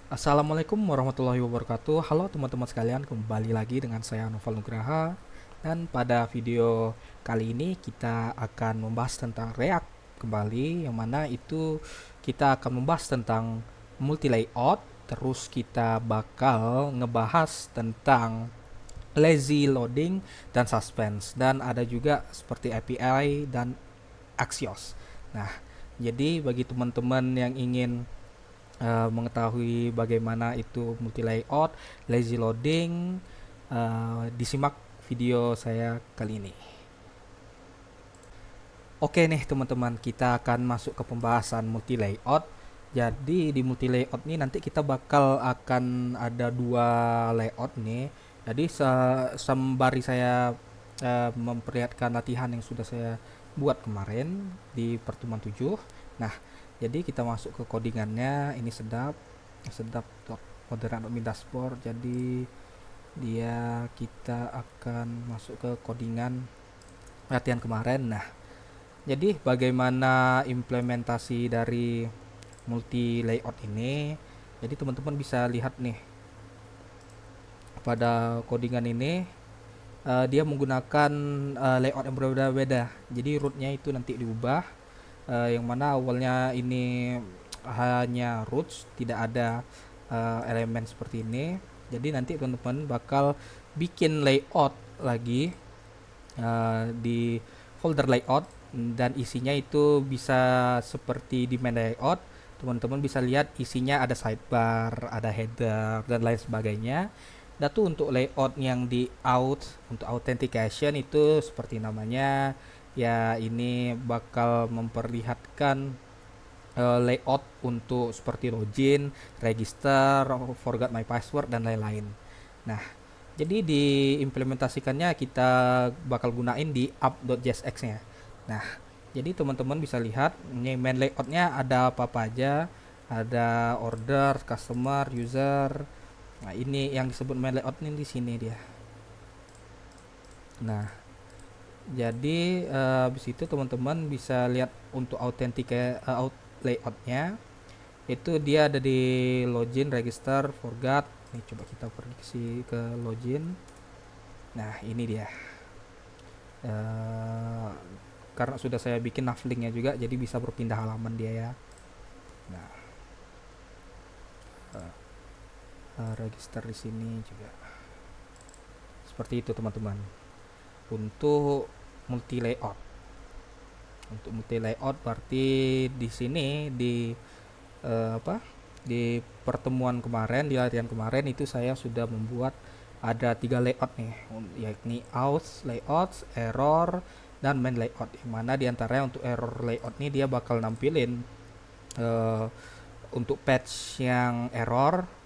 Assalamualaikum warahmatullahi wabarakatuh. Halo teman-teman sekalian, kembali lagi dengan saya Noval Nugraha. Dan pada video kali ini kita akan membahas tentang React kembali, yang mana itu kita akan membahas tentang multi layout. Terus kita bakal ngebahas tentang lazy loading dan suspense, dan ada juga seperti API dan Axios. Nah, jadi bagi teman-teman yang ingin mengetahui bagaimana itu multi layout, lazy loading, disimak video saya kali ini. Oke nih teman-teman, kita akan masuk ke pembahasan multi layout. Jadi di multi layout ini nanti kita bakal akan ada dua layout nih. Jadi sembari saya memperlihatkan latihan yang sudah saya buat kemarin di pertemuan 7. Nah, jadi kita masuk ke codingannya. Ini sedap sedap modern admin dashboard. Jadi kita akan masuk ke codingan latihan kemarin. Nah, jadi bagaimana implementasi dari multi layout ini? Jadi teman-teman bisa lihat nih pada codingan ini, dia menggunakan layout yang berbeda-beda. Jadi rootnya itu nanti diubah, yang mana awalnya ini hanya roots, tidak ada elemen seperti ini. Jadi nanti teman-teman bakal bikin layout lagi di folder layout, dan isinya itu bisa seperti di main layout. Teman-teman bisa lihat isinya ada sidebar, ada header dan lain sebagainya. Dan tuh untuk layout yang di untuk authentication itu seperti namanya ya, ini bakal memperlihatkan layout untuk seperti login, register, forgot my password dan lain-lain. Nah, jadi diimplementasikannya kita bakal gunain di app.jsx-nya. Nah, jadi teman-teman bisa lihat ini main layoutnya ada apa-apa aja. Ada order, customer, user. Nah, ini yang disebut main layout ini di sini dia. Nah, jadi habis itu teman-teman bisa lihat untuk layoutnya itu dia ada di login, register, forgot. Nih coba kita pergi ke login. Nah, ini dia. Eh, karena sudah saya bikin navlinknya juga, jadi bisa berpindah halaman dia ya. Nah, register di sini juga. Seperti itu teman-teman. Untuk multi layout. Untuk multi layout berarti di sini di apa? Di pertemuan kemarin, di latihan kemarin itu saya sudah membuat ada 3 layout nih, yakni out layout, error, dan main layout. Yang mana diantaranya untuk error layout ini dia bakal nampilin uh, untuk patch yang error,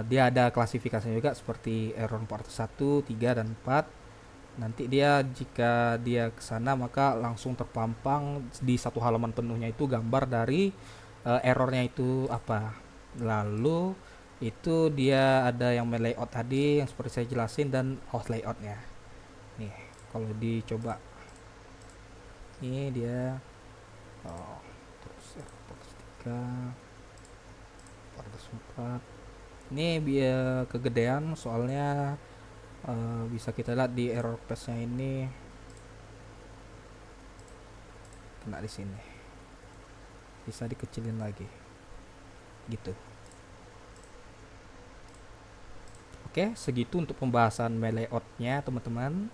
dia ada klasifikasinya juga seperti error 401, 3, dan 4. Nanti dia jika dia ke sana maka langsung terpampang di satu halaman penuhnya itu gambar dari errornya itu apa. Lalu itu dia ada yang main layout tadi yang seperti saya jelasin, dan out layoutnya. Nih, kalau dicoba, ini dia. Oh, terus 403, 404. Ini biar kegedean soalnya, bisa kita lihat di error path-nya ini kena di sini. Bisa dikecilin lagi. Gitu. Oke, segitu untuk pembahasan main layout-nya, teman-teman.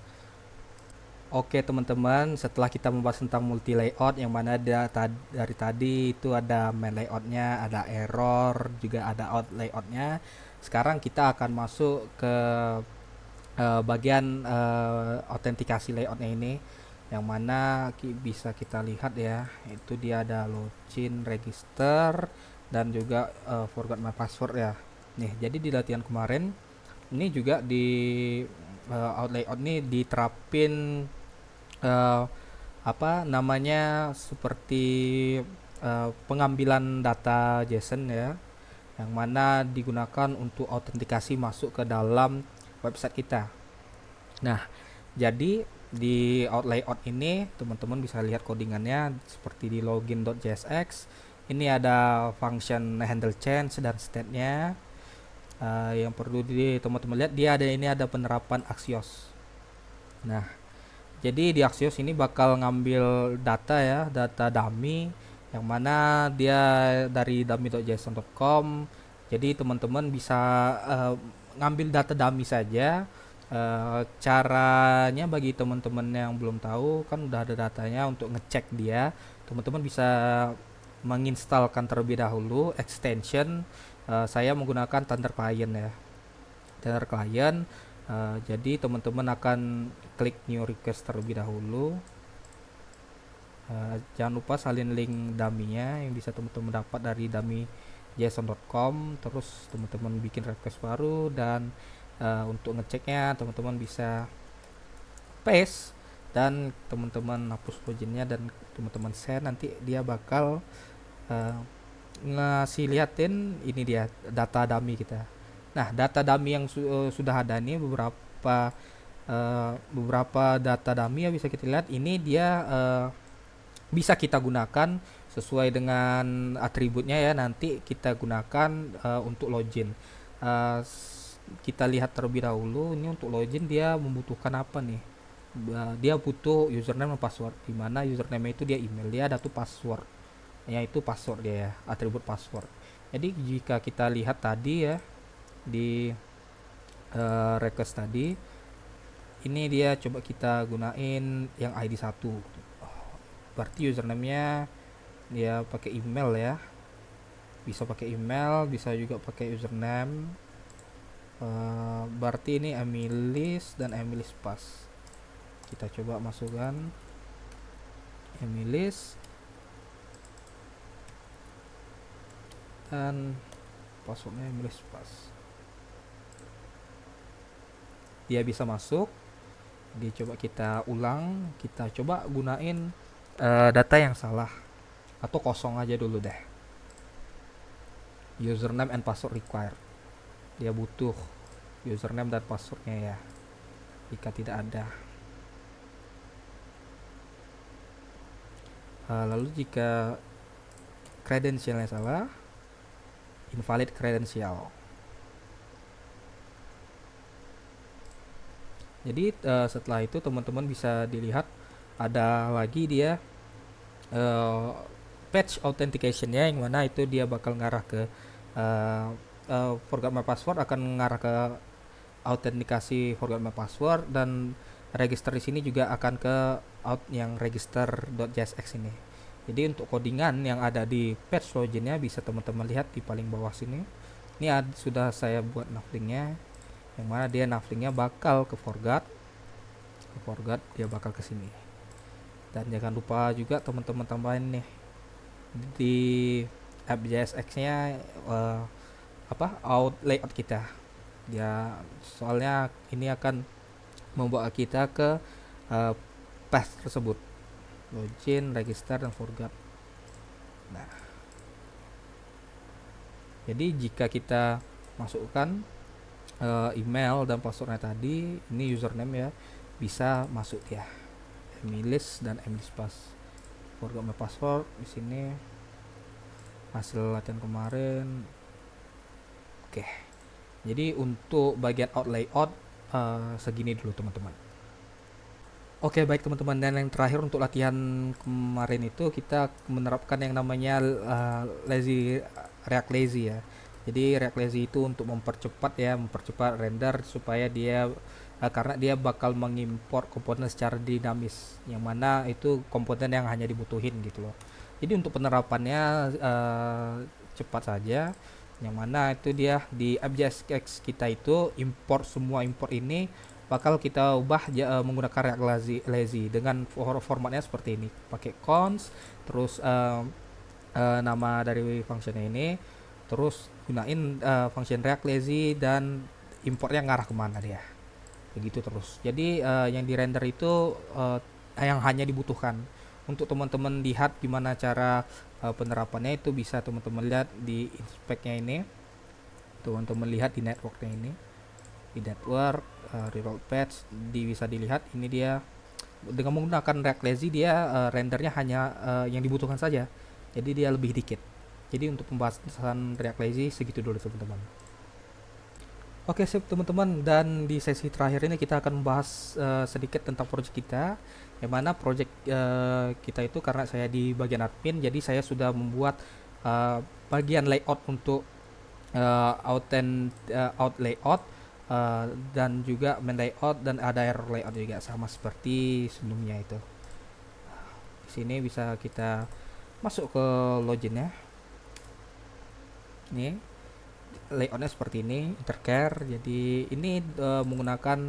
Oke teman-teman, setelah kita membahas tentang multi layout, yang mana dari tadi itu ada main layoutnya, ada error, juga ada out layoutnya. Sekarang kita akan masuk ke bagian autentikasi layoutnya ini, yang mana bisa kita lihat ya, itu dia ada login, register, dan juga forgot my password ya. Nih, jadi di latihan kemarin ini juga di out layout ini diterapin uh, apa namanya, seperti pengambilan data JSON ya, yang mana digunakan untuk autentikasi masuk ke dalam website kita. Nah, jadi di out layout ini teman-teman bisa lihat codingannya seperti di login.jsx. Ini ada function handle change dan state-nya. Yang perlu teman-teman lihat, dia ada penerapan Axios. Nah, jadi di Axios ini bakal ngambil data ya, data dummy yang mana dia dari dummy.json.com. Jadi teman-teman bisa ngambil data dummy saja. Caranya bagi teman-teman yang belum tahu, kan udah ada datanya. Untuk ngecek dia, teman-teman bisa menginstalkan terlebih dahulu extension. Saya menggunakan Thunder Client ya, Thunder Client. Jadi teman-teman akan klik new request terlebih dahulu. Jangan lupa salin link dummy-nya yang bisa teman-teman dapat dari dummy.json.com. Terus teman-teman bikin request baru, dan untuk ngeceknya teman-teman bisa paste dan teman-teman hapus loginnya dan teman-teman send. Nanti dia bakal ngasih liatin ini dia data dummy kita. Nah, data dummy yang sudah ada nih beberapa data dummy ya, bisa kita lihat ini dia bisa kita gunakan sesuai dengan atributnya ya. Nanti kita gunakan untuk login. Kita lihat terlebih dahulu ini untuk login dia membutuhkan apa nih. Dia butuh username dan password, dimana username itu dia email, dia ada tuh password, yaitu password dia ya, atribut password. Jadi jika kita lihat tadi ya di request tadi, ini dia coba kita gunain yang ID 1. Berarti username-nya dia pakai email ya. Bisa pakai email, bisa juga pakai username. Berarti ini Emilis dan Emilis pas. Kita coba masukkan Emilis dan passwordnya Emilis pas. Dia bisa masuk. Jadi coba kita ulang, kita coba gunain data yang salah atau kosong aja dulu deh. Username and password required. Dia butuh username dan passwordnya ya. Jika tidak ada. Lalu jika credentialnya salah, invalid credential. Jadi setelah itu teman-teman bisa dilihat ada lagi dia patch authentication-nya, yang mana itu dia bakal ngarah ke forgot my password, akan ngarah ke autentikasi forgot my password, dan register di sini juga akan ke out yang register.jsx ini. Jadi untuk codingan yang ada di patch loginnya bisa teman-teman lihat di paling bawah sini. Ini sudah saya buat navlingnya, yang mana dia navlingnya bakal ke forgot dia bakal ke sini. Dan jangan lupa juga teman-teman tambahin nih di app.jsx-nya out layout kita. Ya, soalnya ini akan membawa kita ke path tersebut, login, register, dan forgot. Nah, jadi jika kita masukkan email dan passwordnya tadi, ini username ya, bisa masuk ya, Emilis dan Emilis pas. Forgot my password di sini hasil latihan kemarin. Oke. Jadi untuk bagian out layout segini dulu teman-teman. Oke, baik teman-teman, dan yang terakhir untuk latihan kemarin itu kita menerapkan yang namanya React Lazy ya. Jadi React Lazy itu untuk mempercepat render supaya dia karena dia bakal mengimpor komponen secara dinamis, yang mana itu komponen yang hanya dibutuhin gitu loh. Jadi untuk penerapannya cepat saja, yang mana itu dia di app.jsx kita itu semua import ini bakal kita ubah menggunakan React Lazy dengan formatnya seperti ini, pakai cons, terus nama dari functionnya ini, terus gunain function React Lazy, dan importnya ngarah kemana dia, begitu terus. Jadi yang di render itu yang hanya dibutuhkan. Untuk teman-teman lihat gimana cara penerapannya, itu bisa teman-teman lihat di inspect-nya ini. Teman-teman lihat di network-nya ini, di network reroute patch, bisa dilihat ini dia dengan menggunakan React Lazy dia rendernya hanya yang dibutuhkan saja, jadi dia lebih dikit. Jadi untuk pembahasan React Lazy segitu dulu teman-teman. Oke sip teman-teman, dan di sesi terakhir ini kita akan membahas sedikit tentang project kita, yang mana project kita itu karena saya di bagian admin, jadi saya sudah membuat eh, bagian layout untuk out layout, dan juga main layout, dan ada error layout juga sama seperti sebelumnya itu. Di sini bisa kita masuk ke login ya. Ini layoutnya seperti ini, intercare. Jadi ini menggunakan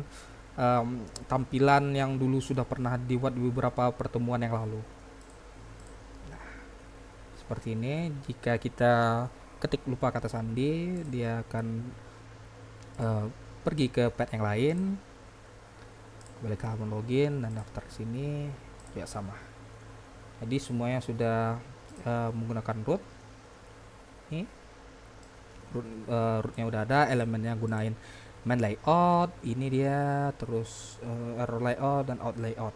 tampilan yang dulu sudah pernah dibuat di beberapa pertemuan yang lalu. Seperti ini, jika kita ketik lupa kata sandi, dia akan uh, pergi ke pad yang lain, kembali ke halaman login, dan daftar sini ya sama. Jadi semuanya sudah menggunakan root. Ini rootnya udah ada, elemennya gunain main layout, ini dia, terus error layout dan out layout,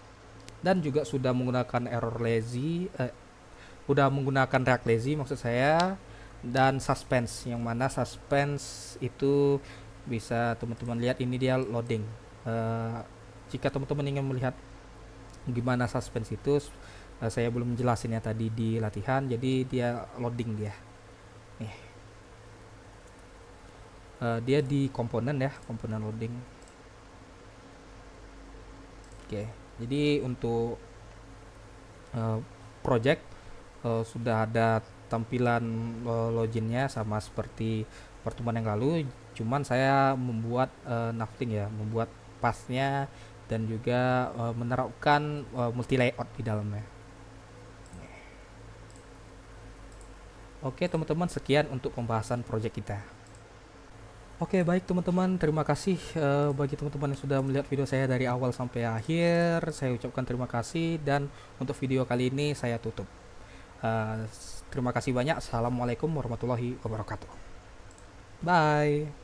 dan juga sudah menggunakan error lazy, udah menggunakan React Lazy maksud saya, dan suspense, yang mana suspense itu bisa teman-teman lihat, ini dia loading. Jika teman-teman ingin melihat gimana suspense itu, saya belum jelasinnya tadi di latihan, jadi dia loading dia nih. Dia di komponen ya, komponen loading. Oke, jadi untuk project sudah ada tampilan loginnya sama seperti pertemuan yang lalu, cuman saya membuat nothing ya, membuat pathnya, dan juga menerapkan multi layout di dalamnya. Oke teman-teman, sekian untuk pembahasan project kita. Oke baik teman-teman, terima kasih bagi teman-teman yang sudah melihat video saya dari awal sampai akhir. Saya ucapkan terima kasih, dan untuk video kali ini saya tutup. Terima kasih banyak. Assalamualaikum warahmatullahi wabarakatuh. Bye.